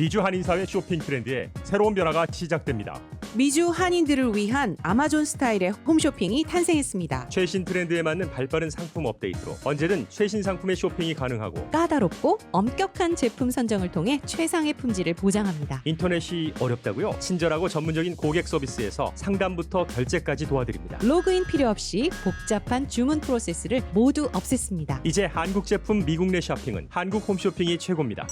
미주 한인사회 쇼핑 트렌드에 새로운 변화가 시작됩니다. 미주 한인들을 위한 아마존 스타일의 홈쇼핑이 탄생했습니다. 최신 트렌드에 맞는 발빠른 상품 업데이트로 언제든 최신 상품의 쇼핑이 가능하고 까다롭고 엄격한 제품 선정을 통해 최상의 품질을 보장합니다. 인터넷이 어렵다고요? 친절하고 전문적인 고객 서비스에서 상담부터 결제까지 도와드립니다. 로그인 필요 없이 복잡한 주문 프로세스를 모두 없앴습니다. 이제 한국 제품 미국 내 쇼핑은 한국 홈쇼핑이 최고입니다.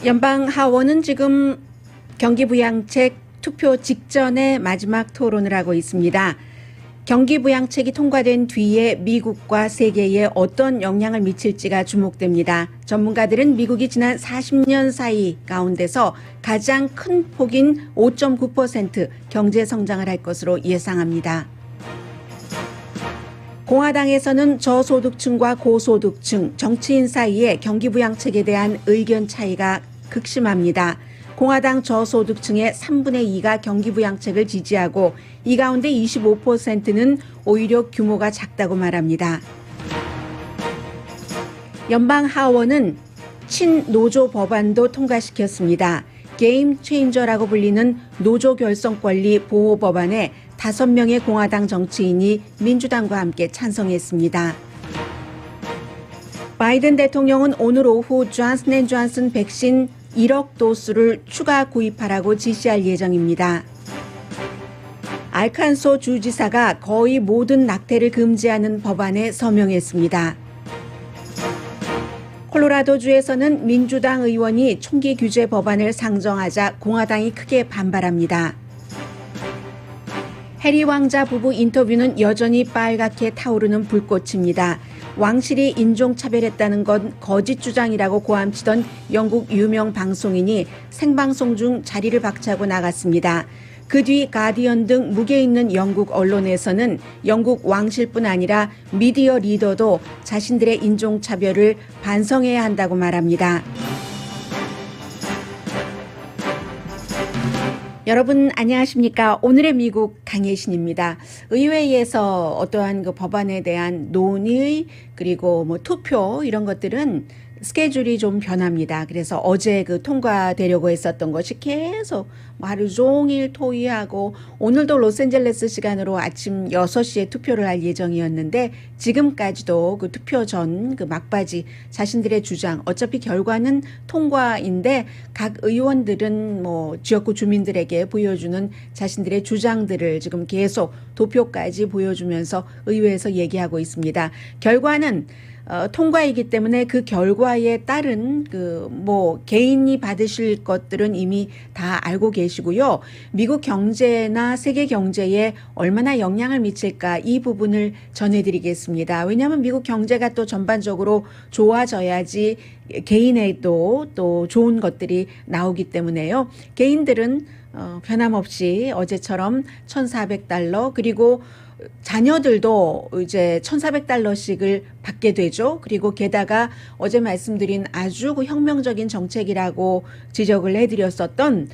연방하원은 지금 경기부양책 투표 직전에 마지막 토론을 하고 있습니다. 경기부양책이 통과된 뒤에 미국과 세계에 어떤 영향을 미칠지가 주목됩니다. 전문가들은 미국이 지난 40년 사이 가운데서 가장 큰 폭인 5.9% 경제 성장을 할 것으로 예상합니다. 공화당에서는 저소득층과 고소득층, 정치인 사이에 경기부양책에 대한 의견 차이가 극심합니다. 공화당 저소득층의 3분의 2가 경기부양책을 지지하고 이 가운데 25%는 오히려 규모가 작다고 말합니다. 연방하원은 친노조 법안도 통과시켰습니다. 게임 체인저라고 불리는 노조 결성 권리 보호 법안에 5명의 공화당 정치인이 민주당과 함께 찬성했습니다. 바이든 대통령은 오늘 오후 존슨앤존슨 백신 1억 도수를 추가 구입하라고 지시할 예정입니다. 알칸소 주지사가 거의 모든 낙태를 금지하는 법안에 서명했습니다. 콜로라도주에서는 민주당 의원이 총기 규제 법안을 상정하자 공화당이 크게 반발합니다. 해리 왕자 부부 인터뷰는 여전히 빨갛게 타오르는 불꽃입니다. 왕실이 인종차별했다는 건 거짓 주장이라고 고함치던 영국 유명 방송인이 생방송 중 자리를 박차고 나갔습니다. 그 뒤 가디언 등 무게 있는 영국 언론에서는 영국 왕실뿐 아니라 미디어 리더도 자신들의 인종차별을 반성해야 한다고 말합니다. 여러분 안녕하십니까? 오늘의 미국 강예신입니다. 의회에서 어떠한 그 법안에 대한 논의 그리고 투표 이런 것들은 스케줄이 좀 변합니다. 그래서 어제 그 통과되려고 했었던 것이 계속 하루 종일 토의하고 오늘도 로스앤젤레스 시간으로 아침 6시에 투표를 할 예정이었는데 지금까지도 그 투표 전 그 막바지 자신들의 주장 어차피 결과는 통과인데 각 의원들은 지역구 주민들에게 보여주는 자신들의 주장들을 지금 계속 도표까지 보여주면서 의회에서 얘기하고 있습니다. 결과는 통과이기 때문에 그 결과에 따른 개인이 받으실 것들은 이미 다 알고 계시고요. 미국 경제나 세계 경제에 얼마나 영향을 미칠까 이 부분을 전해드리겠습니다. 왜냐하면 미국 경제가 또 전반적으로 좋아져야지 개인에도 또 좋은 것들이 나오기 때문에요. 개인들은 변함없이 어제처럼 $1,400 그리고 자녀들도 이제 $1,400씩을 받게 되죠. 그리고 게다가 어제 말씀드린 아주 혁명적인 정책이라고 지적을 해드렸었던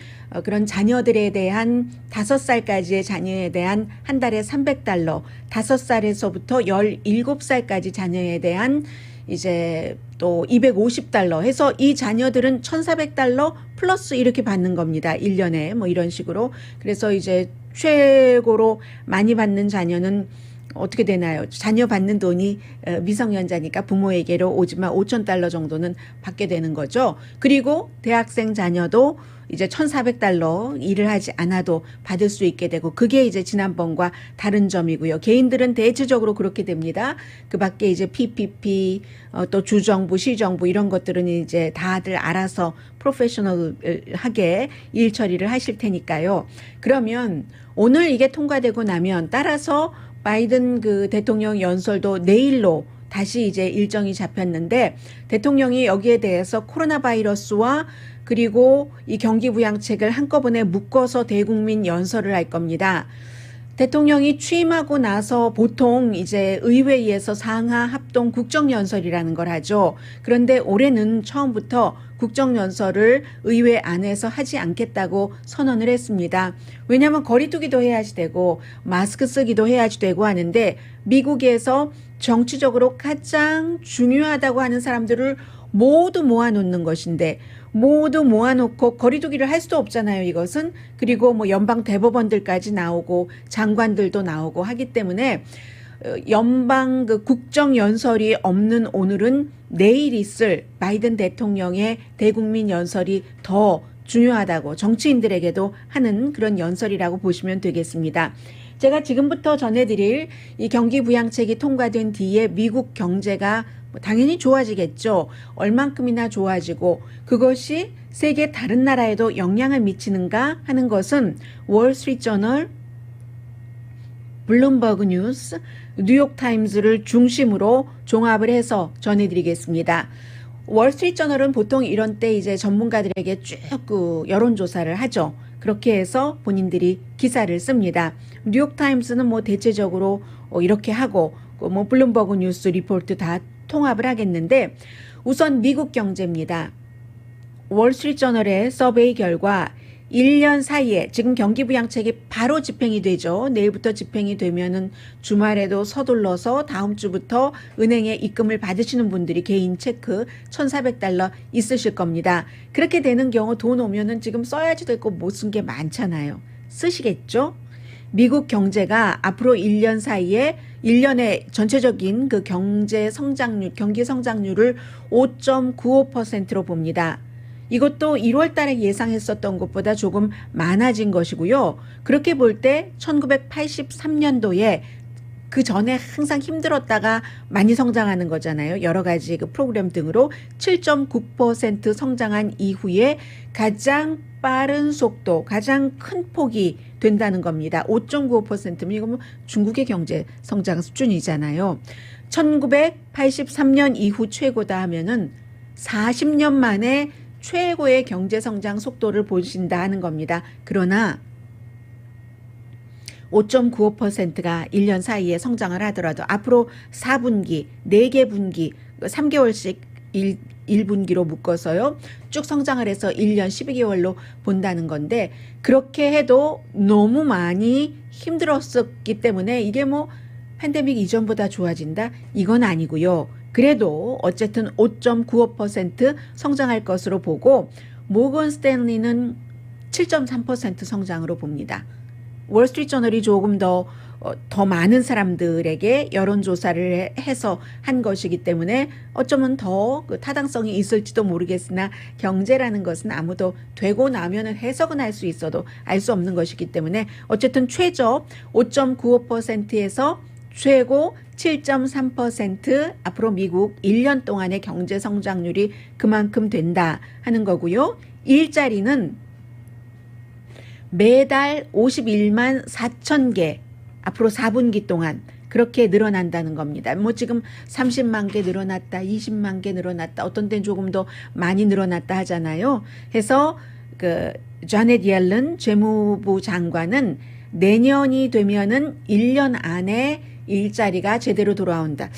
그런 자녀들에 대한 5살까지의 자녀에 대한 한 달에 $300, 5살에서부터 17살까지 자녀에 대한 이제 또 $250 해서 이 자녀들은 $1,400 플러스 이렇게 받는 겁니다. 1년에 이런 식으로. 그래서 이제 최고로 많이 받는 자녀는 어떻게 되나요? 자녀 받는 돈이 미성년자니까 부모에게로 오지만 $5,000 정도는 받게 되는 거죠. 그리고 대학생 자녀도 이제 $1,400 일을 하지 않아도 받을 수 있게 되고 그게 이제 지난번과 다른 점이고요. 개인들은 대체적으로 그렇게 됩니다. 그 밖에 이제 PPP 또 주정부, 시정부 이런 것들은 이제 다들 알아서 프로페셔널하게 일 처리를 하실 테니까요. 그러면 오늘 이게 통과되고 나면 따라서 바이든 그 대통령 연설도 내일로 다시 이제 일정이 잡혔는데 대통령이 여기에 대해서 코로나 바이러스와 그리고 이 경기부양책을 한꺼번에 묶어서 대국민 연설을 할 겁니다. 대통령이 취임하고 나서 보통 이제 의회에서 상하 합동 국정연설이라는 걸 하죠. 그런데 올해는 처음부터 국정연설을 의회 안에서 하지 않겠다고 선언을 했습니다. 왜냐하면 거리두기도 해야지 되고 마스크 쓰기도 해야지 되고 하는데 미국에서 정치적으로 가장 중요하다고 하는 사람들을 모두 모아놓는 것인데 모두 모아놓고 거리두기를 할 수도 없잖아요, 이것은. 그리고 뭐 연방 대법원들까지 나오고 장관들도 나오고 하기 때문에 연방 그 국정연설이 없는 오늘은 내일 있을 바이든 대통령의 대국민 연설이 더 중요하다고 정치인들에게도 하는 그런 연설이라고 보시면 되겠습니다. 제가 지금부터 전해드릴 이 경기 부양책이 통과된 뒤에 미국 경제가 당연히 좋아지겠죠. 얼만큼이나 좋아지고 그것이 세계 다른 나라에도 영향을 미치는가 하는 것은 월스트리트저널, 블룸버그 뉴스, 뉴욕타임즈를 중심으로 종합을 해서 전해드리겠습니다. 월스트리트저널은 보통 이런 때 이제 전문가들에게 쭉 그 여론조사를 하죠. 그렇게 해서 본인들이 기사를 씁니다. 뉴욕타임스는 뭐 대체적으로 이렇게 하고 뭐 블룸버그 뉴스 리포트 다 통합을 하겠는데 우선 미국 경제입니다. 월스트리트저널의 서베이 결과 1년 사이에 지금 경기 부양책이 바로 집행이 되죠. 내일부터 집행이 되면은 주말에도 서둘러서 다음 주부터 은행에 입금을 받으시는 분들이 개인 체크 1,400달러 있으실 겁니다. 그렇게 되는 경우 돈 오면은 지금 써야지 될 거 못 쓴 게 많잖아요. 쓰시겠죠? 미국 경제가 앞으로 1년 사이에 1년의 전체적인 그 경제 성장률, 경기 성장률을 5.95%로 봅니다. 이것도 1월 달에 예상했었던 것보다 조금 많아진 것이고요. 그렇게 볼 때 1983년도에 그 전에 항상 힘들었다가 많이 성장하는 거잖아요. 여러 가지 그 프로그램 등으로 7.9% 성장한 이후에 가장 빠른 속도, 가장 큰 폭이 된다는 겁니다. 5.95%면 이거 뭐 중국의 경제 성장 수준이잖아요. 1983년 이후 최고다 하면은 40년 만에 최고의 경제 성장 속도를 보신다 하는 겁니다. 그러나 5.95%가 1년 사이에 성장을 하더라도 앞으로 4분기, 4개 분기, 3개월씩 1분기로 묶어서요. 쭉 성장을 해서 1년 12개월로 본다는 건데 그렇게 해도 너무 많이 힘들었었기 때문에 이게 뭐 팬데믹 이전보다 좋아진다? 이건 아니고요. 그래도 어쨌든 5.95% 성장할 것으로 보고 모건 스탠리는 7.3% 성장으로 봅니다. 월스트리트저널이 조금 더 많은 사람들에게 여론조사를 해서 한 것이기 때문에 어쩌면 더 그 타당성이 있을지도 모르겠으나 경제라는 것은 아무도 되고 나면은 해석은 할 수 있어도 알 수 없는 것이기 때문에 어쨌든 최저 5.95%에서 최고 7.3% 앞으로 미국 1년 동안의 경제 성장률이 그만큼 된다 하는 거고요. 일자리는 매달 51만 4천 개 앞으로 4분기 동안 그렇게 늘어난다는 겁니다. 뭐 지금 30만 개 늘어났다, 20만 개 늘어났다, 어떤 때는 조금 더 많이 늘어났다 하잖아요. 해서 그 자넷 옐런 재무부 장관은 내년이 되면은 1년 안에 일자리가 제대로 돌아온다.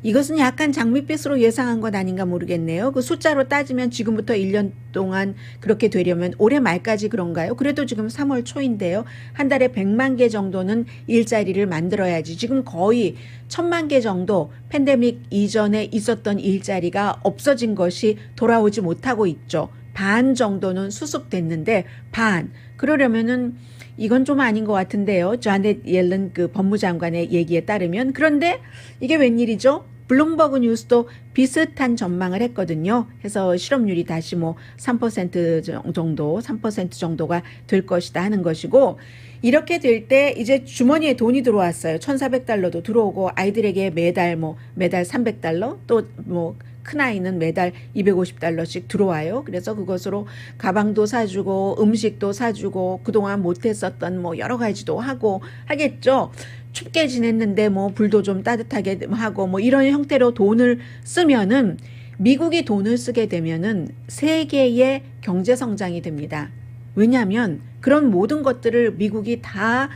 이것은 약간 장밋빛으로 예상한 것 아닌가 모르겠네요. 그 숫자로 따지면 지금부터 1년 동안 그렇게 되려면 올해 말까지 그런가요? 그래도 지금 3월 초인데요. 한 달에 100만 개 정도는 일자리를 만들어야지. 지금 거의 1000만 개 정도 팬데믹 이전에 있었던 일자리가 없어진 것이 돌아오지 못하고 있죠. 반 정도는 수습됐는데 반. 그러려면은 이건 좀 아닌 것 같은데요. 자넷 옐런 그 법무장관의 얘기에 따르면. 그런데 이게 웬일이죠? 블룸버그 뉴스도 비슷한 전망을 했거든요. 해서 실업률이 다시 뭐 3% 정도, 3% 정도가 될 것이다 하는 것이고 이렇게 될 때 이제 주머니에 돈이 들어왔어요. 1,400달러도 들어오고 아이들에게 매달 300달러 또 뭐 큰아이는 매달 250달러씩 들어와요. 그래서 그것으로 가방도 사주고 음식도 사주고 그동안 못했었던 뭐 여러 가지도 하고 하겠죠. 춥게 지냈는데 뭐 불도 좀 따뜻하게 하고 뭐 이런 형태로 돈을 쓰면은 미국이 돈을 쓰게 되면은 세계의 경제 성장이 됩니다. 왜냐하면 그런 모든 것들을 미국이 다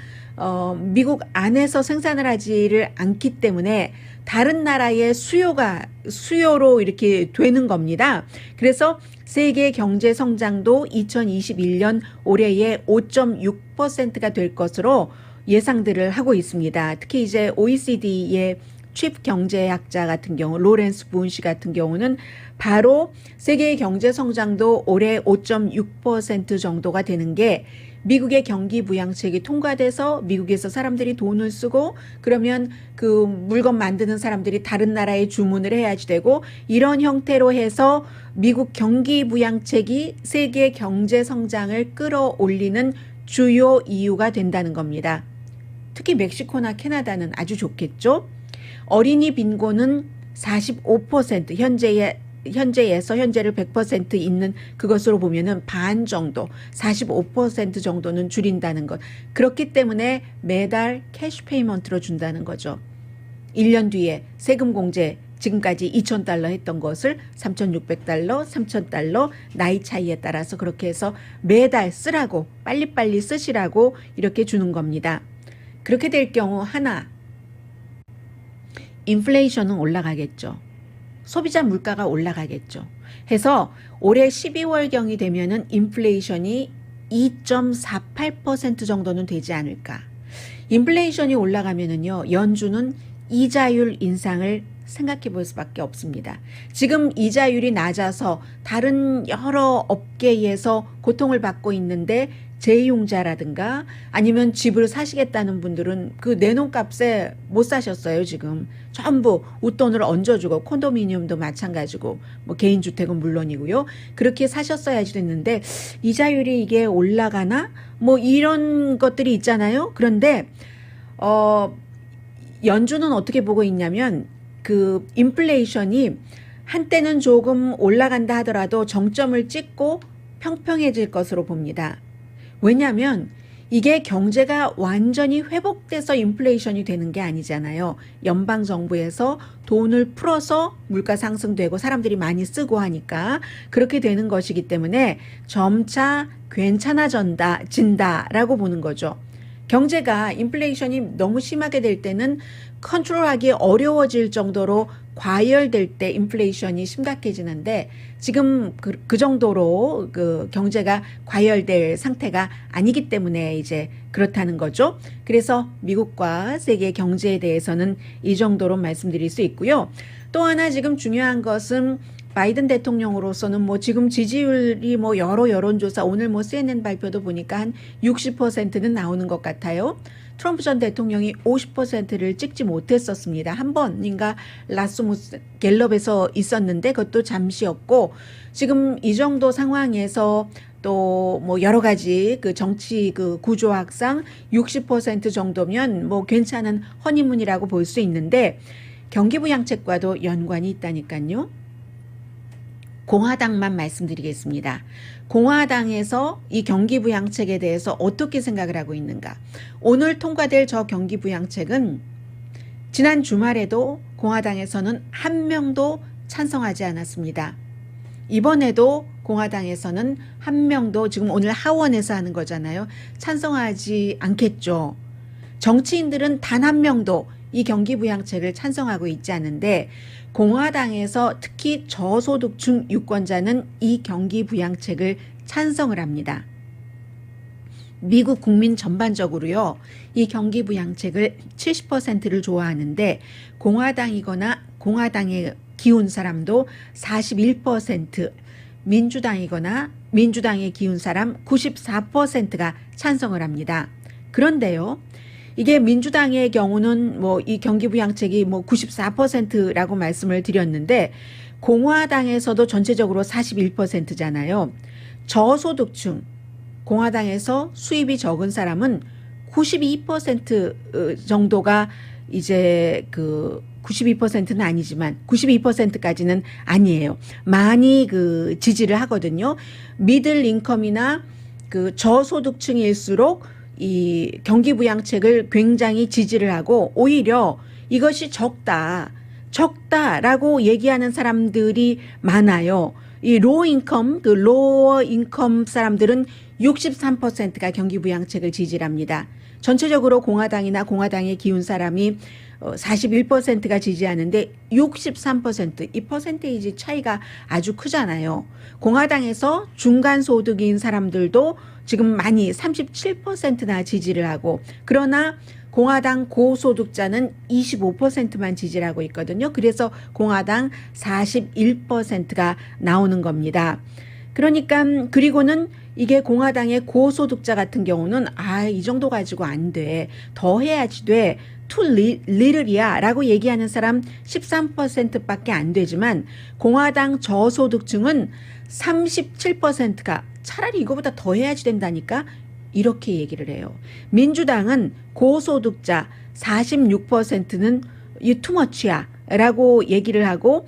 미국 안에서 생산을 하지를 않기 때문에 다른 나라의 수요로 이렇게 되는 겁니다. 그래서 세계 경제 성장도 2021년 올해에 5.6%가 될 것으로 예상들을 하고 있습니다. 특히 이제 OECD의 칩 경제학자 같은 경우 로렌스 부은 씨 같은 경우는 바로 세계의 경제 성장도 올해 5.6% 정도가 되는 게 미국의 경기 부양책이 통과돼서 미국에서 사람들이 돈을 쓰고 그러면 그 물건 만드는 사람들이 다른 나라에 주문을 해야지 되고 이런 형태로 해서 미국 경기 부양책이 세계 경제 성장을 끌어올리는 주요 이유가 된다는 겁니다. 특히 멕시코나 캐나다는 아주 좋겠죠. 어린이 빈곤은 45% 현재를 100% 있는 그것으로 보면은 반 정도 45% 정도는 줄인다는 것. 그렇기 때문에 매달 캐시 페이먼트로 준다는 거죠. 1년 뒤에 세금 공제 지금까지 $2,000 했던 것을 $3,600, $3,000 나이 차이에 따라서 그렇게 해서 매달 쓰라고 빨리빨리 쓰시라고 이렇게 주는 겁니다. 그렇게 될 경우 하나, 인플레이션은 올라가겠죠. 소비자 물가가 올라가겠죠. 해서 올해 12월경이 되면은 인플레이션이 2.48% 정도는 되지 않을까. 인플레이션이 올라가면은요, 연준은 이자율 인상을 생각해 볼 수밖에 없습니다. 지금 이자율이 낮아서 다른 여러 업계에서 고통을 받고 있는데 재용자라든가 아니면 집을 사시겠다는 분들은 그 내놓은 값에 못 사셨어요. 지금 전부 웃돈을 얹어주고 콘도미니엄도 마찬가지고 뭐 개인주택은 물론이고요. 그렇게 사셨어야지 됐는데 이자율이 이게 올라가나 뭐 이런 것들이 있잖아요. 그런데 연준은 어떻게 보고 있냐면 그 인플레이션이 한때는 조금 올라간다 하더라도 정점을 찍고 평평해질 것으로 봅니다. 왜냐하면 이게 경제가 완전히 회복돼서 인플레이션이 되는 게 아니잖아요. 연방정부에서 돈을 풀어서 물가 상승되고 사람들이 많이 쓰고 하니까 그렇게 되는 것이기 때문에 점차 괜찮아진다라고 보는 거죠. 경제가 인플레이션이 너무 심하게 될 때는 컨트롤하기 어려워질 정도로 과열될 때 인플레이션이 심각해지는데 지금 그 정도로 그 경제가 과열될 상태가 아니기 때문에 이제 그렇다는 거죠. 그래서 미국과 세계 경제에 대해서는 이 정도로 말씀드릴 수 있고요. 또 하나 지금 중요한 것은 바이든 대통령으로서는 뭐 지금 지지율이 뭐 여러 여론조사 오늘 뭐 CNN 발표도 보니까 한 60%는 나오는 것 같아요. 트럼프 전 대통령이 50%를 찍지 못했었습니다. 한 번인가 라스무스 갤럽에서 있었는데 그것도 잠시였고 지금 이 정도 상황에서 또 뭐 여러 가지 그 정치 그 구조학상 60% 정도면 뭐 괜찮은 허니문이라고 볼 수 있는데 경기 부양책과도 연관이 있다니까요. 공화당만 말씀드리겠습니다. 공화당에서 이 경기부양책에 대해서 어떻게 생각을 하고 있는가. 오늘 통과될 저 경기부양책은 지난 주말에도 공화당에서는 한 명도 찬성하지 않았습니다. 이번에도 공화당에서는 한 명도 지금 오늘 하원에서 하는 거잖아요. 찬성하지 않겠죠. 정치인들은 단 한 명도 이 경기부양책을 찬성하고 있지 않은데 공화당에서 특히 저소득층 유권자는 이 경기부양책을 찬성을 합니다. 미국 국민 전반적으로요. 이 경기부양책을 70%를 좋아하는데 공화당이거나 공화당에 기운 사람도 41%, 민주당이거나 민주당에 기운 사람 94%가 찬성을 합니다. 그런데요. 이게 민주당의 경우는 뭐 이 경기부양책이 뭐 94%라고 말씀을 드렸는데 공화당에서도 전체적으로 41%잖아요. 저소득층 공화당에서 수입이 적은 사람은 92% 정도가 이제 그 92%는 아니지만 92%까지는 아니에요. 많이 그 지지를 하거든요. 미들 인컴이나 그 저소득층일수록 이 경기부양책을 굉장히 지지를 하고 오히려 이것이 적다라고 얘기하는 사람들이 많아요. 이 로우 인컴, 그 로어 인컴 사람들은 63%가 경기부양책을 지지합니다. 전체적으로 공화당이나 공화당의 기운 사람이 41%가 지지하는데 63%, 이 퍼센테이지 차이가 아주 크잖아요. 공화당에서 중간소득인 사람들도 지금 많이 37%나 지지를 하고, 그러나 공화당 고소득자는 25%만 지지를 하고 있거든요. 그래서 공화당 41%가 나오는 겁니다. 그러니까 그리고는 이게 공화당의 고소득자 같은 경우는 이 정도 가지고 안 돼. 더 해야지 돼. too little이야 라고 얘기하는 사람 13%밖에 안 되지만 공화당 저소득층은 37%가 차라리 이거보다 더 해야지 된다니까 이렇게 얘기를 해요. 민주당은 고소득자 46%는 too much야 라고 얘기를 하고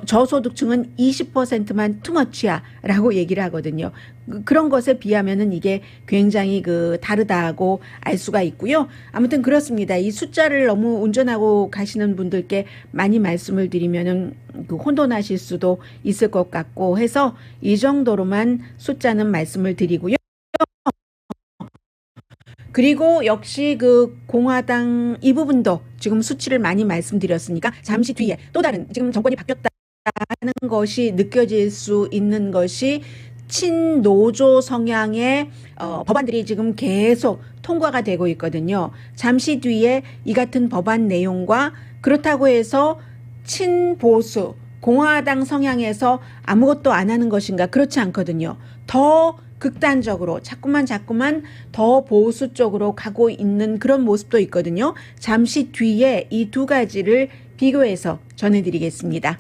저소득층은 20%만 too much야 라고 얘기를 하거든요. 그런 것에 비하면은 이게 굉장히 다르다고 알 수가 있고요. 아무튼 그렇습니다. 이 숫자를 너무 운전하고 가시는 분들께 많이 말씀을 드리면은 혼돈하실 수도 있을 것 같고 해서 이 정도로만 숫자는 말씀을 드리고요. 그리고 역시 공화당 이 부분도 지금 수치를 많이 말씀드렸으니까 잠시 뒤에 또 다른 지금 정권이 바뀌었다는 것이 느껴질 수 있는 것이 친노조 성향의 법안들이 지금 계속 통과가 되고 있거든요. 잠시 뒤에 이 같은 법안 내용과 그렇다고 해서 친보수 공화당 성향에서 아무것도 안 하는 것인가? 그렇지 않거든요. 더 극단적으로 자꾸만 더 보수 쪽으로 가고 있는 그런 모습도 있거든요. 잠시 뒤에 이 두 가지를 비교해서 전해드리겠습니다.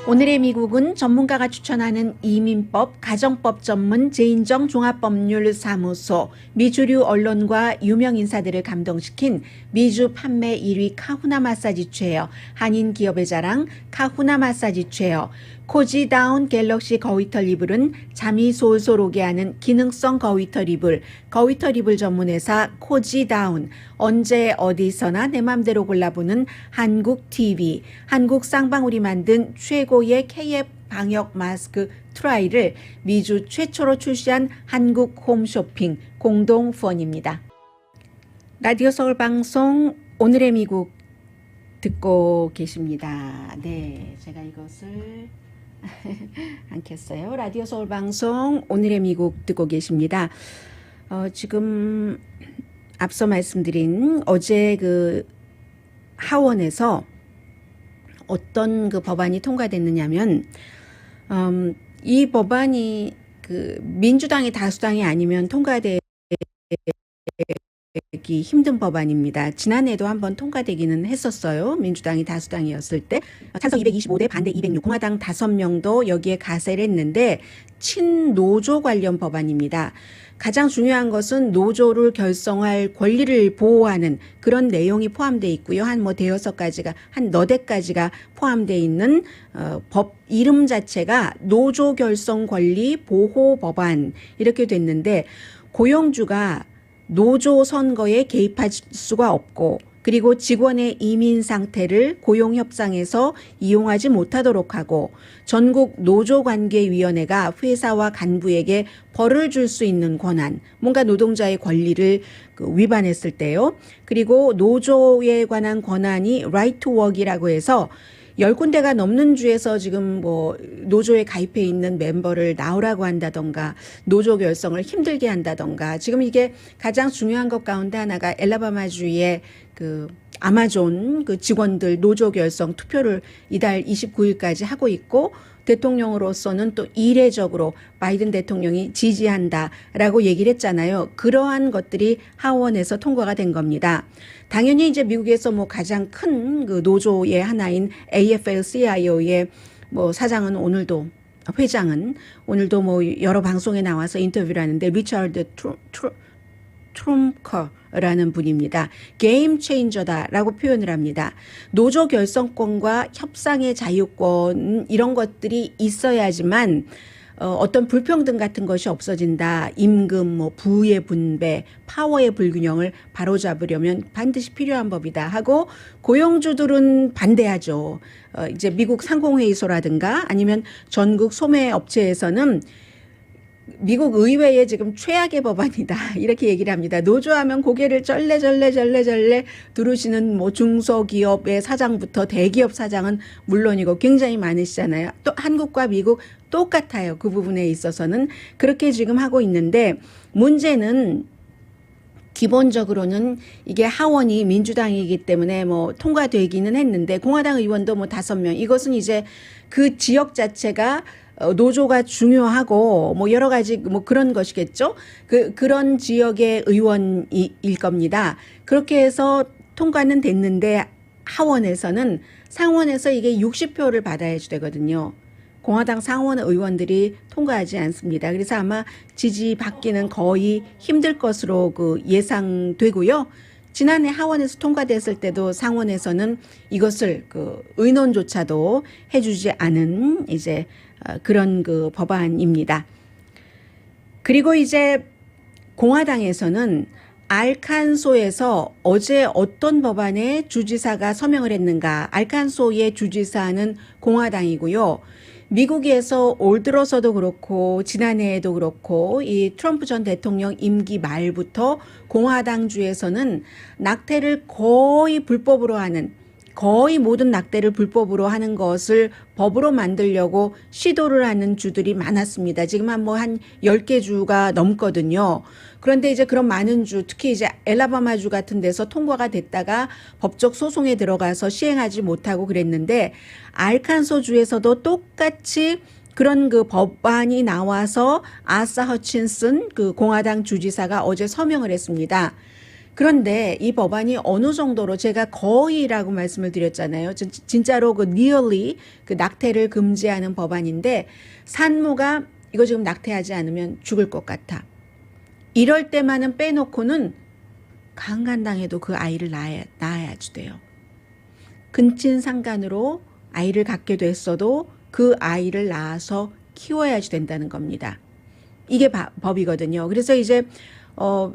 오늘의 미국은 전문가가 추천하는 이민법, 가정법 전문 제인정 종합법률사무소, 미주류 언론과 유명 인사들을 감동시킨 미주 판매 1위 카후나 마사지 체어, 한인 기업의 자랑 카후나 마사지 체어, 코지다운 갤럭시 거위털 이불은 잠이 솔솔 오게 하는 기능성 거위털 이불, 거위털 이불 전문회사 코지다운, 언제 어디서나 내 맘대로 골라보는 한국 TV, 한국 쌍방울이 만든 최고의 KF 방역 마스크 트라이를 미주 최초로 출시한 한국 홈쇼핑 공동 후원입니다. 라디오 서울 방송 오늘의 미국 듣고 계십니다. 네, 제가 이것을 안 켰어요. 라디오 서울 방송 오늘의 미국 듣고 계십니다. 지금 앞서 말씀드린 어제 하원에서 어떤 법안이 통과됐느냐면 이 법안이 민주당이 다수당이 아니면 통과되기 힘든 법안입니다. 지난해도 한번 통과되기는 했었어요. 민주당이 다수당이었을 때 찬성 225대 반대 206 공화당 5명도 여기에 가세를 했는데 친노조 관련 법안입니다. 가장 중요한 것은 노조를 결성할 권리를 보호하는 그런 내용이 포함되어 있고요. 한 대여섯 가지가 한 너댓 가지가 포함되어 있는 법 이름 자체가 노조 결성 권리 보호 법안 이렇게 됐는데 고용주가 노조 선거에 개입할 수가 없고 그리고 직원의 이민 상태를 고용협상에서 이용하지 못하도록 하고 전국 노조관계위원회가 회사와 간부에게 벌을 줄 수 있는 권한, 뭔가 노동자의 권리를 위반했을 때요. 그리고 노조에 관한 권한이 right to work이라고 해서 10군데가 넘는 주에서 지금 노조에 가입해 있는 멤버를 나오라고 한다던가 노조 결성을 힘들게 한다던가 지금 이게 가장 중요한 것 가운데 하나가 엘라바마주의 아마존 직원들 노조 결성 투표를 이달 29일까지 하고 있고 대통령으로서는 또 이례적으로 바이든 대통령이 지지한다라고 얘기를 했잖아요. 그러한 것들이 하원에서 통과가 된 겁니다. 당연히 이제 미국에서 가장 큰 노조의 하나인 AFL-CIO의 사장은 회장은 오늘도 여러 방송에 나와서 인터뷰를 하는데 리처드 트럼커라는 분입니다. 게임 체인저다라고 표현을 합니다. 노조 결성권과 협상의 자유권 이런 것들이 있어야지만 어떤 불평등 같은 것이 없어진다. 임금, 뭐 부의 분배, 파워의 불균형을 바로잡으려면 반드시 필요한 법이다 하고 고용주들은 반대하죠. 이제 미국 상공회의소라든가 아니면 전국 소매 업체에서는 미국 의회에 지금 최악의 법안이다 이렇게 얘기를 합니다. 노조하면 고개를 절레 두르시는 뭐 중소기업의 사장부터 대기업 사장은 물론이고 굉장히 많으시잖아요. 또 한국과 미국 똑같아요. 그 부분에 있어서는 그렇게 지금 하고 있는데 문제는 기본적으로는 이게 하원이 민주당이기 때문에 뭐 통과되기는 했는데 공화당 의원도 뭐 5명 이것은 이제 그 지역 자체가 노조가 중요하고 뭐 여러 가지 뭐 그런 것이겠죠. 그런 지역의 의원일 겁니다. 그렇게 해서 통과는 됐는데 하원에서는 상원에서 이게 60표를 받아야 되거든요. 공화당 상원 의원들이 통과하지 않습니다. 그래서 아마 지지받기는 거의 힘들 것으로 예상되고요. 지난해 하원에서 통과됐을 때도 상원에서는 이것을 의논조차도 해주지 않은 이제 그런 법안입니다. 그리고 이제 공화당에서는 알칸소에서 어제 어떤 법안에 주지사가 서명을 했는가. 알칸소의 주지사는 공화당이고요. 미국에서 올 들어서도 그렇고 지난해에도 그렇고 이 트럼프 전 대통령 임기 말부터 공화당주에서는 낙태를 거의 불법으로 하는 거의 모든 낙태를 불법으로 하는 것을 법으로 만들려고 시도를 하는 주들이 많았습니다. 지금 한 10개 주가 넘거든요. 그런데 이제 그런 많은 주, 특히 이제 엘라바마주 같은 데서 통과가 됐다가 법적 소송에 들어가서 시행하지 못하고 그랬는데 알칸소주에서도 똑같이 그런 법안이 나와서 아사 허친슨 공화당 주지사가 어제 서명을 했습니다. 그런데 이 법안이 어느 정도로 제가 거의라고 말씀을 드렸잖아요. 진짜로 nearly 낙태를 금지하는 법안인데 산모가 이거 지금 낙태하지 않으면 죽을 것 같아. 이럴 때만은 빼놓고는 강간당해도 그 아이를 낳아야지 돼요. 근친상간으로 아이를 갖게 됐어도 그 아이를 낳아서 키워야지 된다는 겁니다. 이게 법이거든요. 그래서 이제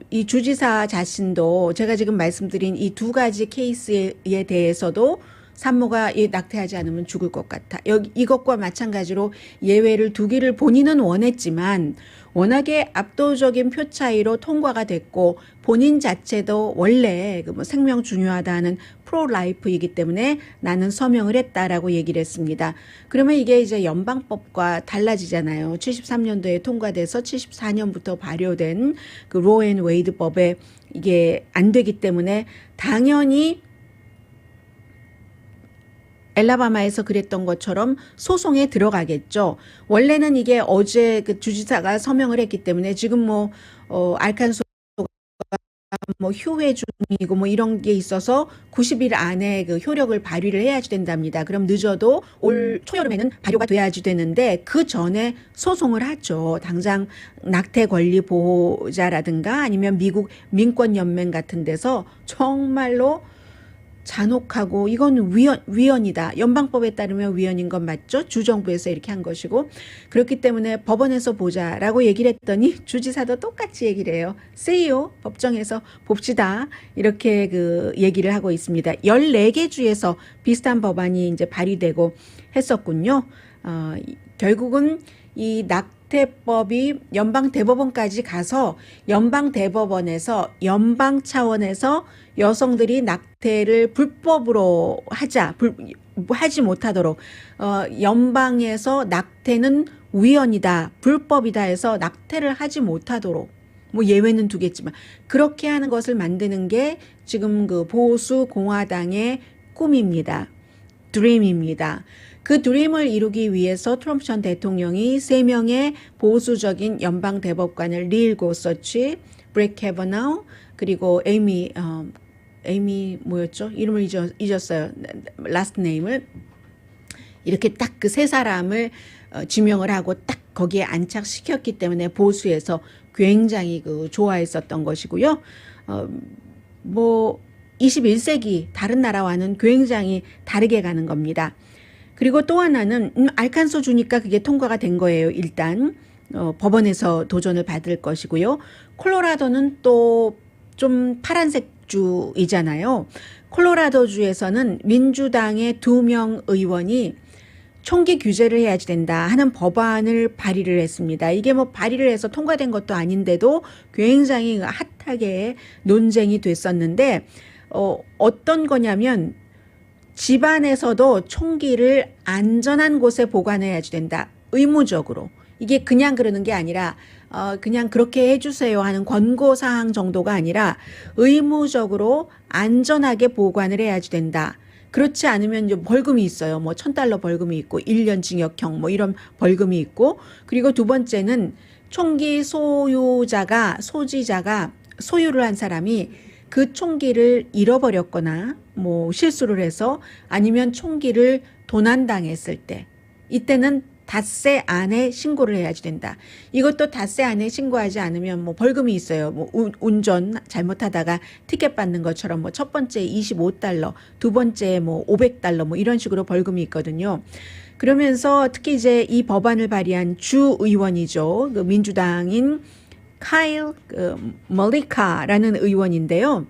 이 주지사 자신도 제가 지금 말씀드린 이 2가지 케이스에 대해서도 산모가 낙태하지 않으면 죽을 것 같아. 이것과 마찬가지로 예외를 두기를 본인은 원했지만 워낙에 압도적인 표 차이로 통과가 됐고 본인 자체도 원래 생명 중요하다는 프로라이프이기 때문에 나는 서명을 했다라고 얘기를 했습니다. 그러면 이게 이제 연방법과 달라지잖아요. 73년도에 통과돼서 74년부터 발효된 로 앤 웨이드 법에 이게 안 되기 때문에 당연히 엘라바마에서 그랬던 것처럼 소송에 들어가겠죠. 원래는 이게 어제 주지사가 서명을 했기 때문에 지금 알칸소가 휴회 중이고 이런 게 있어서 90일 안에 효력을 발휘를 해야지 된답니다. 그럼 늦어도 올 초여름에는 발효가 돼야지 되는데 그 전에 소송을 하죠. 당장 낙태 권리 보호자라든가 아니면 미국 민권연맹 같은 데서 정말로 잔혹하고 이건 위헌이다. 연방법에 따르면 위헌인 건 맞죠? 주정부에서 이렇게 한 것이고 그렇기 때문에 법원에서 보자라고 얘기를 했더니 주지사도 똑같이 얘기를 해요. 세요. 법정에서 봅시다. 이렇게 얘기를 하고 있습니다. 14개 주에서 비슷한 법안이 이제 발의되고 했었군요. 결국은 이 낙태법이 연방대법원까지 가서 연방대법원에서 연방 차원에서 여성들이 낙태를 불법으로 하지 못하도록 연방에서 낙태는 위헌이다, 불법이다 해서 낙태를 하지 못하도록 예외는 두겠지만 그렇게 하는 것을 만드는 게 지금 보수 공화당의 꿈입니다. 드림입니다. 그 드림을 이루기 위해서 트럼프 전 대통령이 3명의 보수적인 연방 대법관을 릴 고서치, 브렉 캐버나우 그리고 에이미 뭐였죠? 이름을 잊었어요. 라스트 네임을 이렇게 딱 그 3사람을 지명을 하고 딱 거기에 안착시켰기 때문에 보수에서 굉장히 좋아했었던 것이고요. 21세기 다른 나라와는 굉장히 다르게 가는 겁니다. 그리고 또 하나는 알칸소 주니까 그게 통과가 된 거예요. 일단 법원에서 도전을 받을 것이고요. 콜로라도는 또 좀 파란색 주이잖아요. 콜로라도 주에서는 민주당의 2명 의원이 총기 규제를 해야지 된다 하는 법안을 발의를 했습니다. 이게 뭐 발의를 해서 통과된 것도 아닌데도 굉장히 핫하게 논쟁이 됐었는데 어떤 거냐면 집안에서도 총기를 안전한 곳에 보관해야지 된다. 의무적으로. 이게 그냥 그러는 게 아니라 그냥 그렇게 해주세요 하는 권고사항 정도가 아니라 의무적으로 안전하게 보관을 해야지 된다. 그렇지 않으면 이제 벌금이 있어요. 뭐 $1,000 벌금이 있고 1년 징역형 뭐 이런 벌금이 있고, 그리고 두 번째는 총기 소지자가 소유를 한 사람이 그 총기를 잃어버렸거나 뭐 실수를 해서 아니면 총기를 도난당했을 때 이때는 닷새 안에 신고를 해야지 된다. 이것도 닷새 안에 신고하지 않으면 뭐 벌금이 있어요. 뭐 운전 잘못하다가 티켓 받는 것처럼 뭐 첫 번째 $25, 두 번째 뭐 $500 뭐 이런 식으로 벌금이 있거든요. 그러면서 특히 이제 이 법안을 발의한 주 의원이죠. 그 민주당인 카일 멀리카라는 의원인데요.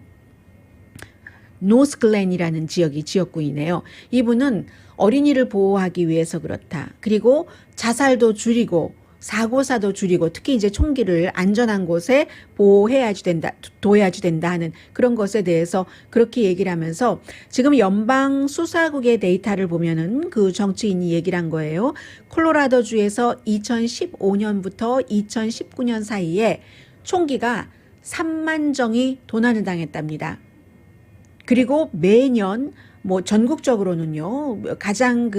노스글렌이라는 지역이 지역구이네요. 이분은 어린이를 보호하기 위해서 그렇다. 그리고 자살도 줄이고 사고사도 줄이고 특히 이제 총기를 안전한 곳에 보호해야지 된다, 둬야지 된다 하는 그런 것에 대해서 그렇게 얘기를 하면서 지금 연방 수사국의 데이터를 보면은 그 정치인이 얘기를 한 거예요. 콜로라도주에서 2015년부터 2019년 사이에 총기가 3만 정이 도난을 당했답니다. 그리고 매년 뭐 전국적으로는요, 가장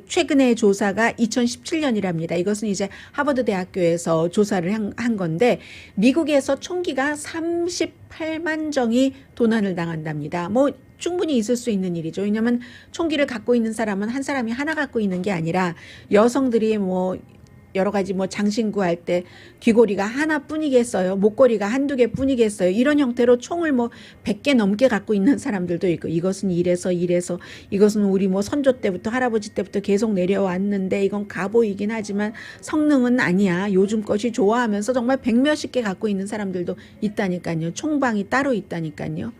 최근의 조사가 2017년이랍니다. 이것은 이제 하버드 대학교에서 조사를 한 건데, 미국에서 총기가 38만 정이 도난을 당한답니다. 뭐 충분히 있을 수 있는 일이죠. 왜냐하면 총기를 갖고 있는 사람은 한 사람이 하나 갖고 있는 게 아니라 여성들이 뭐 여러 가지 뭐 장신구 할 때 귀고리가 하나뿐이겠어요. 목걸이가 한두 개뿐이겠어요. 이런 형태로 총을 뭐 100개 넘게 갖고 있는 사람들도 있고, 이것은 이래서 이것은 우리 뭐 선조 때부터 할아버지 때부터 계속 내려왔는데 이건 가보이긴 하지만 성능은 아니야. 요즘 것이 좋아하면서 정말 100몇십 개 갖고 있는 사람들도 있다니까요. 총방이 따로 있다니까요.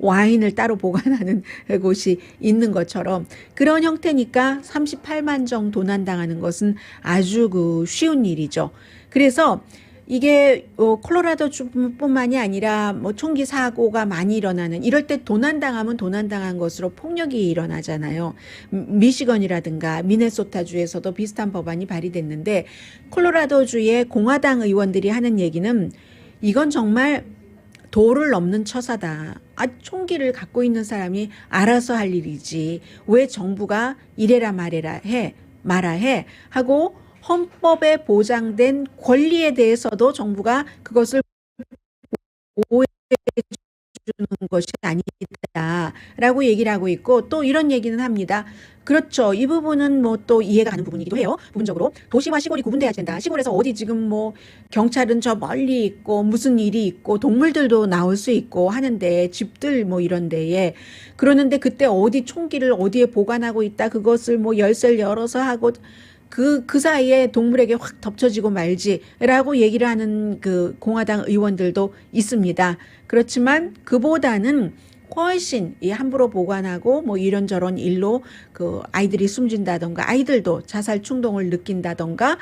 와인을 따로 보관하는 곳이 있는 것처럼 그런 형태니까 38만 정 도난당하는 것은 아주 쉬운 일이죠. 그래서 이게 콜로라도주뿐만이 아니라 뭐 총기 사고가 많이 일어나는 이럴 때 도난당하면 도난당한 것으로 폭력이 일어나잖아요. 미시건이라든가 미네소타주에서도 비슷한 법안이 발의됐는데, 콜로라도주의 공화당 의원들이 하는 얘기는 이건 정말 도를 넘는 처사다. 총기를 갖고 있는 사람이 알아서 할 일이지. 왜 정부가 이래라 말해라 해 하고 헌법에 보장된 권리에 대해서도 정부가 그것을 보호해 주는 것이 아니다라고 얘기를 하고 있고, 또 이런 얘기는 합니다. 그렇죠. 이 부분은 뭐 또 이해가 가는 부분이기도 해요. 부분적으로 도시와 시골이 구분돼야 된다. 시골에서 어디 지금 뭐 경찰은 저 멀리 있고 무슨 일이 있고 동물들도 나올 수 있고 하는데 집들 뭐 이런 데에 그러는데 그때 어디 총기를 어디에 보관하고 있다. 그것을 뭐 열쇠를 열어서 하고 그 사이에 동물에게 확 덮쳐지고 말지라고 얘기를 하는 그 공화당 의원들도 있습니다. 그렇지만 그보다는 훨씬 이 함부로 보관하고 뭐 이런저런 일로 그 아이들이 숨진다던가 아이들도 자살 충동을 느낀다던가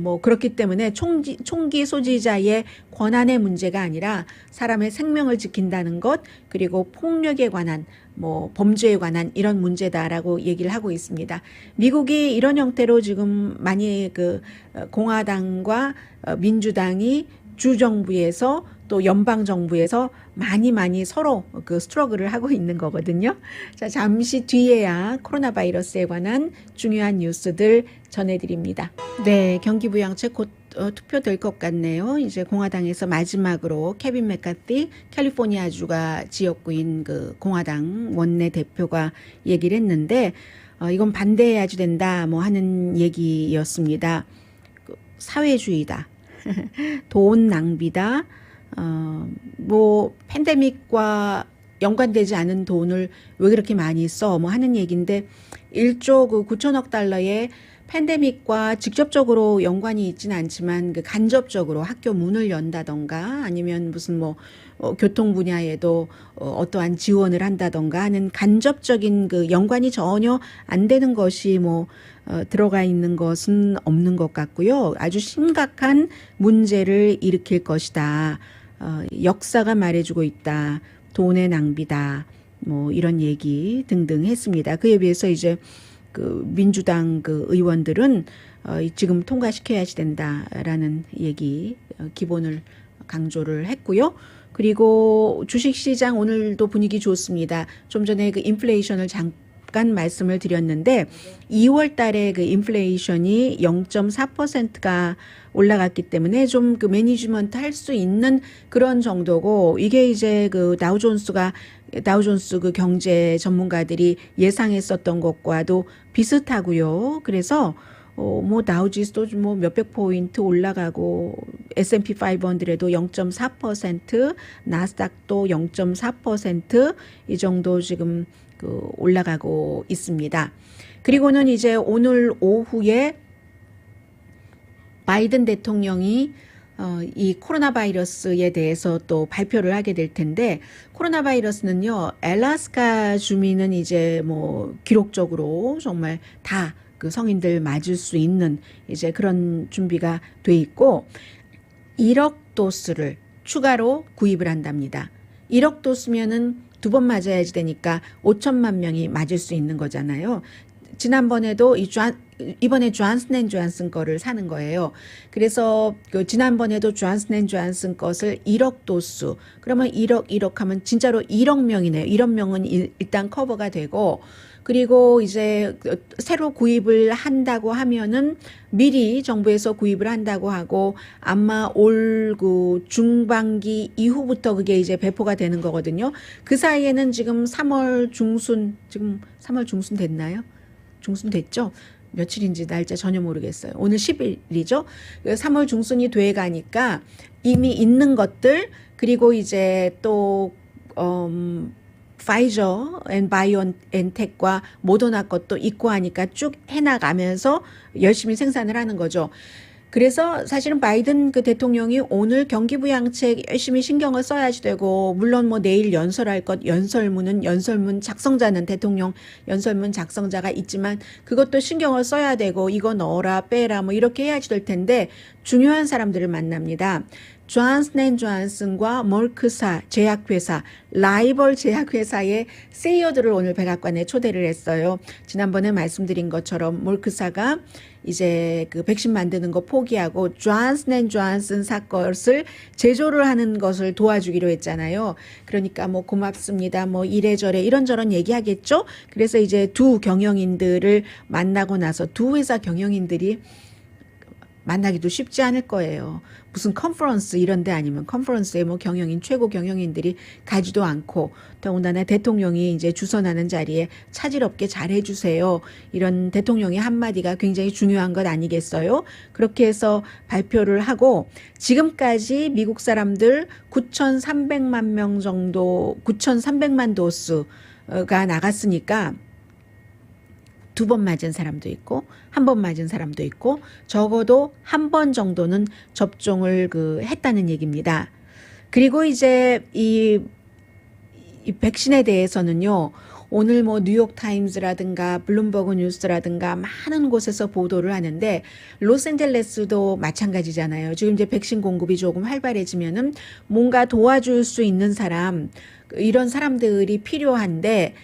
뭐 그렇기 때문에 총기 소지자의 권한의 문제가 아니라 사람의 생명을 지킨다는 것, 그리고 폭력에 관한 뭐 범죄에 관한 이런 문제다라고 얘기를 하고 있습니다. 미국이 이런 형태로 지금 많이 그 공화당과 민주당이 주정부에서 또 연방정부에서 많이 서로 그 스트러글을 하고 있는 거거든요. 자, 잠시 뒤에야 코로나 바이러스에 관한 중요한 뉴스들 전해드립니다. 네, 경기부양책 곧 투표될 것 같네요. 이제 공화당에서 마지막으로 케빈 맥카티 캘리포니아주가 지역구인 그 공화당 원내대표가 얘기를 했는데 이건 반대해야지 된다 뭐 하는 얘기였습니다. 사회주의다. 돈 낭비다. 뭐 팬데믹과 연관되지 않은 돈을 왜 그렇게 많이 써? 뭐 하는 얘기인데 1조 그 9천억 달러의 팬데믹과 직접적으로 연관이 있지는 않지만 그 간접적으로 학교 문을 연다던가 아니면 무슨 뭐 교통 분야에도 어떠한 지원을 한다던가 하는 간접적인 그 연관이 전혀 안 되는 것이 뭐 들어가 있는 것은 없는 것 같고요. 아주 심각한 문제를 일으킬 것이다. 역사가 말해주고 있다. 돈의 낭비다. 뭐 이런 얘기 등등 했습니다. 그에 비해서 이제 그 민주당 그 의원들은 지금 통과시켜야 된다라는 얘기 기본을 강조를 했고요. 그리고 주식시장 오늘도 분위기 좋습니다. 좀 전에 그 인플레이션을 잠깐 말씀을 드렸는데 2월 달에 그 인플레이션이 0.4%가 올라갔기 때문에 좀 그 매니지먼트 할 수 있는 그런 정도고 이게 이제 그 다우존스 그 경제 전문가들이 예상했었던 것과도 비슷하고요. 그래서 뭐 다우지수도 뭐 몇백 포인트 올라가고 S&P 500도 0.4%, 나스닥도 0.4% 정도 지금 그 올라가고 있습니다. 그리고는 이제 오늘 오후에 바이든 대통령이 이 코로나 바이러스에 대해서 또 발표를 하게 될 텐데 코로나 바이러스는요 알래스카 주민은 이제 뭐 기록적으로 정말 다 그 성인들 맞을 수 있는 이제 그런 준비가 돼 있고 1억 도스를 추가로 구입을 한답니다. 1억 도스면은 2번 맞아야지 되니까 5천만 명이 맞을 수 있는 거잖아요. 지난번에도 이번에 존슨앤존슨 거를 사는 거예요. 그래서 그 지난번에도 존슨앤존슨 것을 1억 도수. 그러면 1억 하면 진짜로 1억 명이네요. 1억 명은 일단 커버가 되고 그리고 이제 새로 구입을 한다고 하면은 미리 정부에서 구입을 한다고 하고 아마 올 그 중반기 이후부터 그게 이제 배포가 되는 거거든요. 그 사이에는 지금 3월 중순 됐나요? 중순 됐죠? 며칠인지 날짜 전혀 모르겠어요. 오늘 10일이죠. 3월 중순이 돼 가니까 이미 있는 것들 그리고 이제 또 파이저 앤 바이오엔텍과 모더나 것도 있고 하니까 쭉 해나가면서 열심히 생산을 하는 거죠. 그래서 사실은 바이든 그 대통령이 오늘 경기부양책 열심히 신경을 써야지 되고 물론 뭐 내일 연설할 것 연설문 작성자는 대통령 연설문 작성자가 있지만 그것도 신경을 써야 되고 이거 넣어라 빼라 뭐 이렇게 해야지 될 텐데 중요한 사람들을 만납니다. 존슨앤존슨과 멀크사 제약회사, 라이벌 제약회사의 CEO들을 오늘 백악관에 초대를 했어요. 지난번에 말씀드린 것처럼 멀크사가 이제 그 백신 만드는 거 포기하고 존슨앤존슨 것을 제조를 하는 것을 도와주기로 했잖아요. 그러니까 뭐 고맙습니다. 뭐 이래저래 이런저런 얘기하겠죠. 그래서 이제 두 경영인들을 만나고 나서 두 회사 경영인들이 만나기도 쉽지 않을 거예요. 무슨 컨퍼런스 이런 데 아니면 컨퍼런스에 뭐 경영인 최고 경영인들이 가지도 않고 더군다나 대통령이 이제 주선하는 자리에 차질 없게 잘 해주세요. 이런 대통령의 한마디가 굉장히 중요한 것 아니겠어요? 그렇게 해서 발표를 하고 지금까지 미국 사람들 9,300만 명 정도 9,300만 도스가 나갔으니까 2번 맞은 사람도 있고 1번 맞은 사람도 있고 적어도 1번 정도는 접종을 했다는 얘기입니다. 그리고 이제 이 백신에 대해서는요. 오늘 뭐 뉴욕타임즈라든가 블룸버그 뉴스라든가 많은 곳에서 보도를 하는데 로스앤젤레스도 마찬가지잖아요. 지금 이제 백신 공급이 조금 활발해지면은 뭔가 도와줄 수 있는 사람 이런 사람들이 필요한데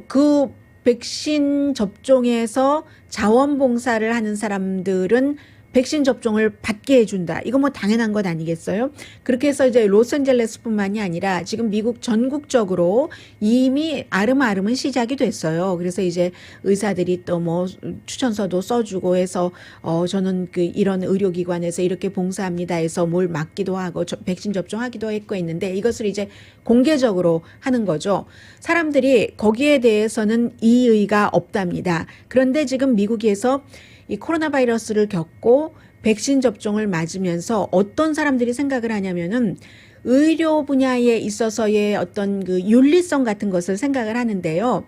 그 백신 접종에서 자원봉사를 하는 사람들은 백신 접종을 받게 해준다. 이거 뭐 당연한 것 아니겠어요? 그렇게 해서 이제 로스앤젤레스뿐만이 아니라 지금 미국 전국적으로 이미 아름아름은 시작이 됐어요. 그래서 이제 의사들이 또 뭐 추천서도 써주고 해서 저는 이런 의료기관에서 이렇게 봉사합니다 해서 뭘 맡기도 하고 백신 접종하기도 했고 있는데 이것을 이제 공개적으로 하는 거죠. 사람들이 거기에 대해서는 이의가 없답니다. 그런데 지금 미국에서 이 코로나 바이러스를 겪고 백신 접종을 맞으면서 어떤 사람들이 생각을 하냐면은 의료 분야에 있어서의 어떤 그 윤리성 같은 것을 생각을 하는데요.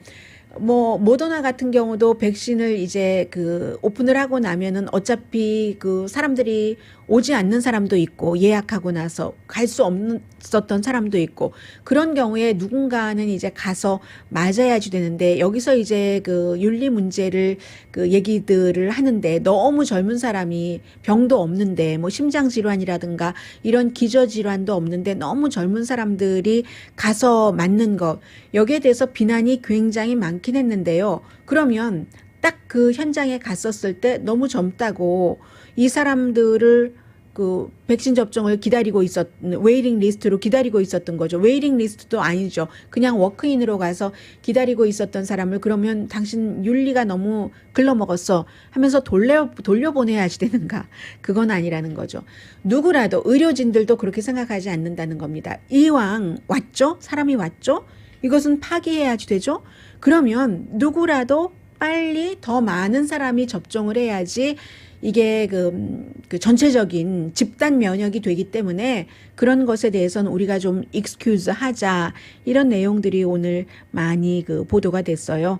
뭐 모더나 같은 경우도 백신을 이제 그 오픈을 하고 나면은 어차피 그 사람들이 오지 않는 사람도 있고 예약하고 나서 갈 수 없었던 사람도 있고 그런 경우에 누군가는 이제 가서 맞아야지 되는데 여기서 이제 그 윤리 문제를 그 얘기들을 하는데 너무 젊은 사람이 병도 없는데 뭐 심장 질환이라든가 이런 기저 질환도 없는데 너무 젊은 사람들이 가서 맞는 것 여기에 대해서 비난이 굉장히 많긴 했는데요. 그러면 딱 그 현장에 갔었을 때 너무 젊다고 이 사람들을 그 백신 접종을 기다리고 웨이팅 리스트로 기다리고 있었던 거죠. 웨이팅 리스트도 아니죠. 그냥 워크인으로 가서 기다리고 있었던 사람을 그러면 당신 윤리가 너무 글러먹었어 하면서 돌려보내야지 되는가. 그건 아니라는 거죠. 누구라도 의료진들도 그렇게 생각하지 않는다는 겁니다. 이왕 왔죠? 사람이 왔죠? 이것은 파기해야지 되죠? 그러면 누구라도 빨리 더 많은 사람이 접종을 해야지 이게 그 전체적인 집단 면역이 되기 때문에 그런 것에 대해서는 우리가 좀 excuse 하자 이런 내용들이 오늘 많이 그 보도가 됐어요.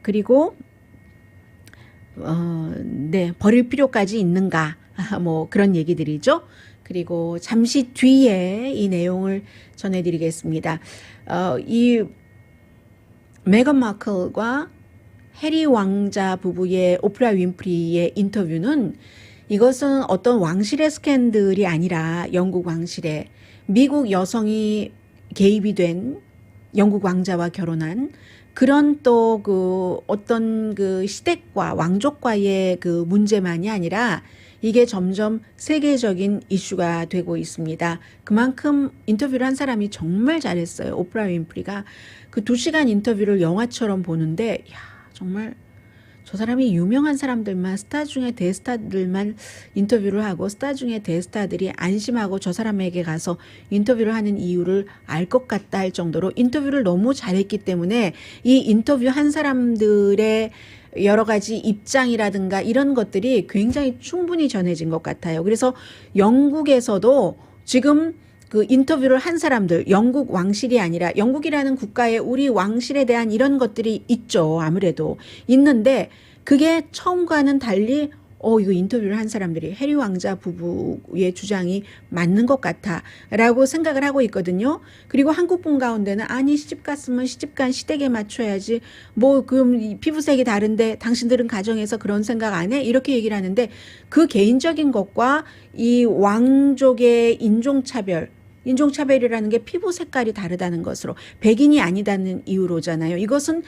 그리고 네, 버릴 필요까지 있는가 뭐 그런 얘기들이죠. 그리고 잠시 뒤에 이 내용을 전해드리겠습니다. 이 메건 마클과 해리 왕자 부부의 오프라 윈프리의 인터뷰는 이것은 어떤 왕실의 스캔들이 아니라 영국 왕실의 미국 여성이 개입이 된 영국 왕자와 결혼한 그런 또 그 어떤 그 시댁과 왕족과의 그 문제만이 아니라 이게 점점 세계적인 이슈가 되고 있습니다. 그만큼 인터뷰를 한 사람이 정말 잘했어요. 오프라 윈프리가 그 2시간 인터뷰를 영화처럼 보는데 정말 저 사람이 유명한 사람들만 스타 중에 대스타들만 인터뷰를 하고 스타 중에 대스타들이 안심하고 저 사람에게 가서 인터뷰를 하는 이유를 알 것 같다 할 정도로 인터뷰를 너무 잘했기 때문에 이 인터뷰 한 사람들의 여러 가지 입장이라든가 이런 것들이 굉장히 충분히 전해진 것 같아요. 그래서 영국에서도 지금 그 인터뷰를 한 사람들, 영국 왕실이 아니라 영국이라는 국가에 우리 왕실에 대한 이런 것들이 있죠. 아무래도 있는데 그게 처음과는 달리 이거 인터뷰를 한 사람들이 해리 왕자 부부의 주장이 맞는 것 같아 라고 생각을 하고 있거든요. 그리고 한국분 가운데는 아니 시집 갔으면 시집간 시댁에 맞춰야지 뭐 그럼 피부색이 다른데 당신들은 가정에서 그런 생각 안 해? 이렇게 얘기를 하는데 그 개인적인 것과 이 왕족의 인종차별이라는 게 피부 색깔이 다르다는 것으로 백인이 아니다는 이유로잖아요. 이것은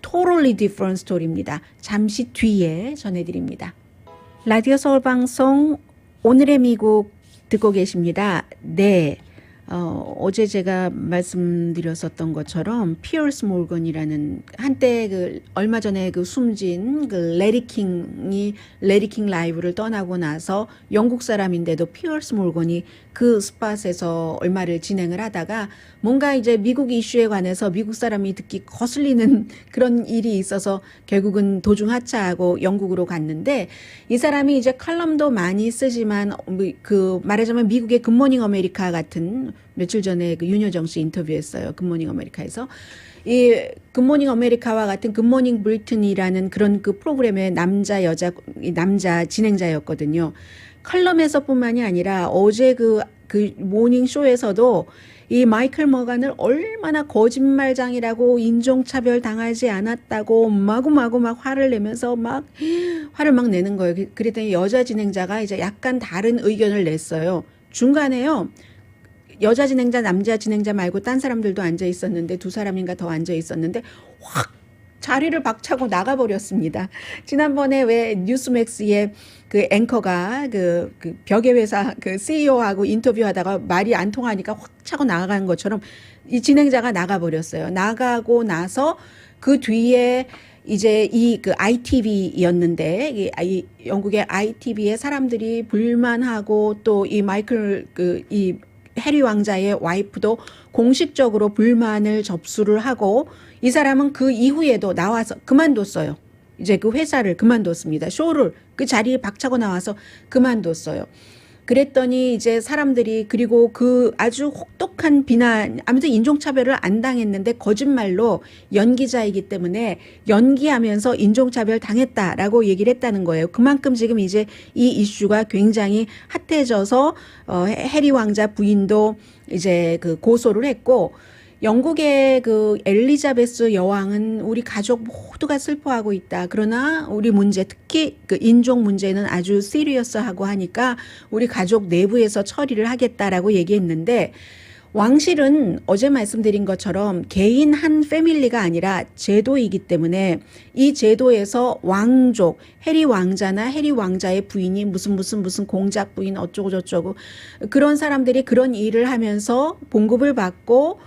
totally different story입니다. 잠시 뒤에 전해드립니다. 라디오 서울 방송 오늘의 미국 듣고 계십니다. 네. 어제 제가 말씀드렸었던 것처럼 피어스 몰건이라는 한때 그 얼마 전에 그 숨진 그 레디킹이 레디킹 라이브를 떠나고 나서 영국 사람인데도 피어스 몰건이 그 스팟에서 얼마를 진행을 하다가 뭔가 이제 미국 이슈에 관해서 미국 사람이 듣기 거슬리는 그런 일이 있어서 결국은 도중 하차하고 영국으로 갔는데 이 사람이 이제 칼럼도 많이 쓰지만 그 말하자면 미국의 굿모닝 아메리카 같은 며칠 전에 그 윤여정 씨 인터뷰했어요. 굿모닝 아메리카에서. 이 굿모닝 아메리카와 같은 굿모닝 브리튼이라는 그런 그 프로그램의 남자 진행자였거든요. 칼럼에서뿐만이 아니라 어제 그 모닝 쇼에서도 이 마이클 머간을 얼마나 거짓말장이라고 인종차별 당하지 않았다고 마구마구 막 화를 내면서 화를 막 내는 거예요. 그랬더니 여자 진행자가 이제 약간 다른 의견을 냈어요. 중간에요. 여자 진행자, 남자 진행자 말고 딴 사람들도 앉아 있었는데 2사람인가 더 앉아 있었는데 확 자리를 박차고 나가버렸습니다. 지난번에 왜 뉴스맥스의 그 앵커가 그 벽의 회사 그 CEO하고 인터뷰하다가 말이 안 통하니까 확 차고 나간 것처럼 이 진행자가 나가버렸어요. 나가고 나서 그 뒤에 이제 이 그 ITV였는데 이 영국의 ITV의 사람들이 불만하고 또 이 마이클 이 해리 왕자의 와이프도 공식적으로 불만을 접수를 하고 이 사람은 그 이후에도 나와서 그만뒀어요. 이제 그 회사를 그만뒀습니다. 쇼를 그 자리에 박차고 나와서 그만뒀어요. 그랬더니 이제 사람들이 그리고 그 아주 혹독한 비난, 아무튼 인종차별을 안 당했는데 거짓말로 연기자이기 때문에 연기하면서 인종차별 당했다라고 얘기를 했다는 거예요. 그만큼 지금 이제 이 이슈가 굉장히 핫해져서 해리 왕자 부인도 이제 그 고소를 했고, 영국의 그 엘리자베스 여왕은 우리 가족 모두가 슬퍼하고 있다. 그러나 우리 문제, 특히 그 인종 문제는 아주 시리어스하고 하니까 우리 가족 내부에서 처리를 하겠다라고 얘기했는데, 왕실은 어제 말씀드린 것처럼 개인 한 패밀리가 아니라 제도이기 때문에 이 제도에서 왕족, 해리 왕자나 해리 왕자의 부인이 무슨 공작 부인 어쩌고 저쩌고 그런 사람들이 그런 일을 하면서 봉급을 받고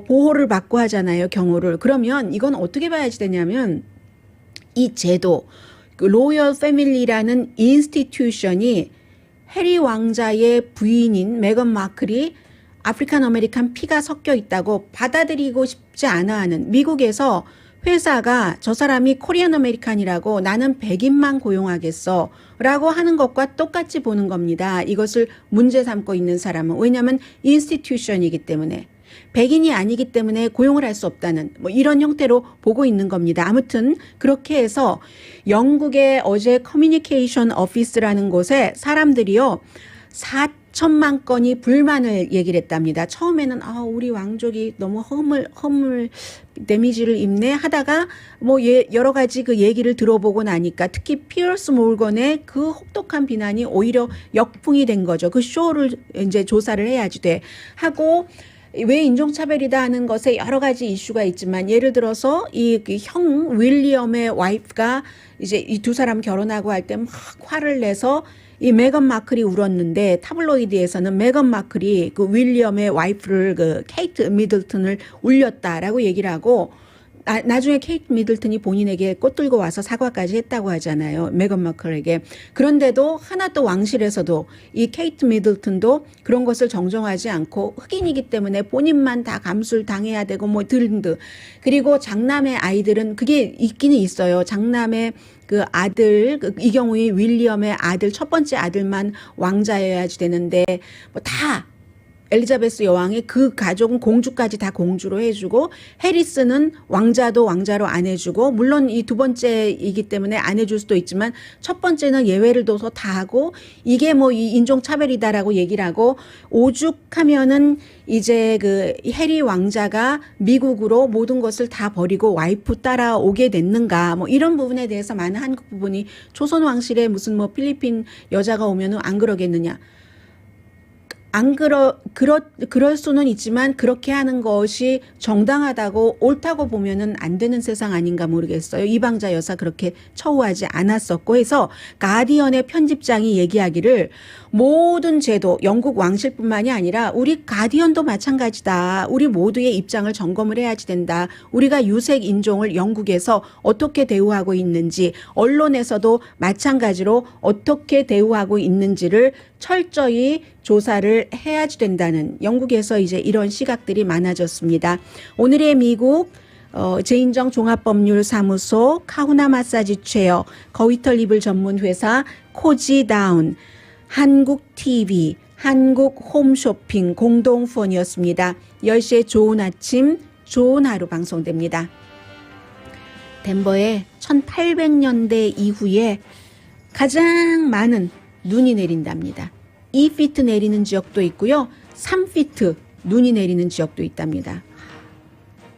보호를 받고 하잖아요, 경호를. 그러면 이건 어떻게 봐야지 되냐면 이 제도, 그 로열 패밀리라는 인스티튜션이 해리 왕자의 부인인 메건 마클이 아프리칸 아메리칸 피가 섞여 있다고 받아들이고 싶지 않아 하는, 미국에서 회사가 저 사람이 코리안 아메리칸이라고 나는 백인만 고용하겠어 라고 하는 것과 똑같이 보는 겁니다. 이것을 문제 삼고 있는 사람은. 왜냐하면 인스티튜션이기 때문에. 백인이 아니기 때문에 고용을 할 수 없다는 뭐 이런 형태로 보고 있는 겁니다. 아무튼 그렇게 해서 영국의 어제 커뮤니케이션 오피스라는 곳에 사람들이요 4천만 건이 불만을 얘기를 했답니다. 처음에는 우리 왕족이 너무 허물 데미지를 입네 하다가 뭐 여러 가지 그 얘기를 들어보고 나니까 특히 피어스 몰건의 그 혹독한 비난이 오히려 역풍이 된 거죠. 그 쇼를 이제 조사를 해야지 돼 하고, 왜 인종차별이다 하는 것에 여러 가지 이슈가 있지만, 예를 들어서 이 형 윌리엄의 와이프가 이제 이 두 사람 결혼하고 할 때 막 화를 내서 이 메건 마클이 울었는데, 타블로이드에서는 메건 마클이 그 윌리엄의 와이프를 그 케이트 미들턴을 울렸다라고 얘기를 하고, 나중에 케이트 미들턴이 본인에게 꽃 들고 와서 사과까지 했다고 하잖아요, 메건 마클에게. 그런데도 하나도 왕실에서도 이 케이트 미들턴도 그런 것을 정정하지 않고, 흑인이기 때문에 본인만 다 감수를 당해야 되고 뭐 등등. 그리고 장남의 아이들은 그게 있기는 있어요. 장남의 그 아들, 이 경우에 윌리엄의 아들, 첫 번째 아들만 왕자여야지 되는데 뭐 다 엘리자베스 여왕의 그 가족은 공주까지 다 공주로 해주고, 해리스는 왕자도 왕자로 안 해주고, 물론 이 두 번째이기 때문에 안 해줄 수도 있지만 첫 번째는 예외를 둬서 다 하고, 이게 뭐 이 인종차별이다라고 얘기를 하고, 오죽하면은 이제 그 해리 왕자가 미국으로 모든 것을 다 버리고 와이프 따라오게 됐는가, 뭐 이런 부분에 대해서 많은 한국 부분이, 조선 왕실에 무슨 뭐 필리핀 여자가 오면은 안 그러겠느냐. 그럴 수는 있지만 그렇게 하는 것이 정당하다고 옳다고 보면은 안 되는 세상 아닌가 모르겠어요. 이방자 여사 그렇게 처우하지 않았었고 해서, 가디언의 편집장이 얘기하기를 모든 제도, 영국 왕실뿐만이 아니라 우리 가디언도 마찬가지다. 우리 모두의 입장을 점검을 해야지 된다. 우리가 유색 인종을 영국에서 어떻게 대우하고 있는지, 언론에서도 마찬가지로 어떻게 대우하고 있는지를 철저히 조사를 해야지 된다는, 영국에서 이제 이런 시각들이 많아졌습니다. 오늘의 미국 제인정 종합법률사무소, 카후나 마사지 체어, 거위털 이불 전문 회사 코지다운, 한국TV, 한국 홈쇼핑 공동 후원이었습니다. 10시에 좋은 아침, 좋은 하루 방송됩니다. 덴버에 1800년대 이후에 가장 많은 눈이 내린답니다. 2피트 내리는 지역도 있고요. 3피트 눈이 내리는 지역도 있답니다.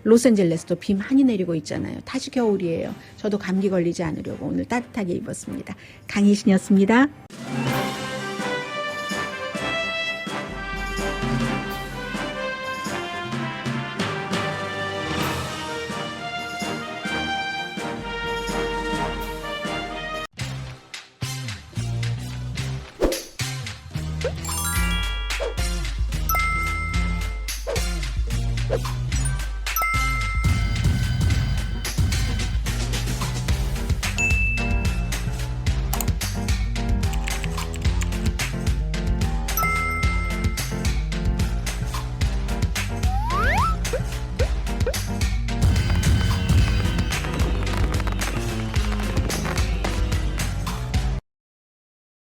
로스앤젤레스도 비 많이 내리고 있잖아요. 다시 겨울이에요. 저도 감기 걸리지 않으려고 오늘 따뜻하게 입었습니다. 강희신이었습니다.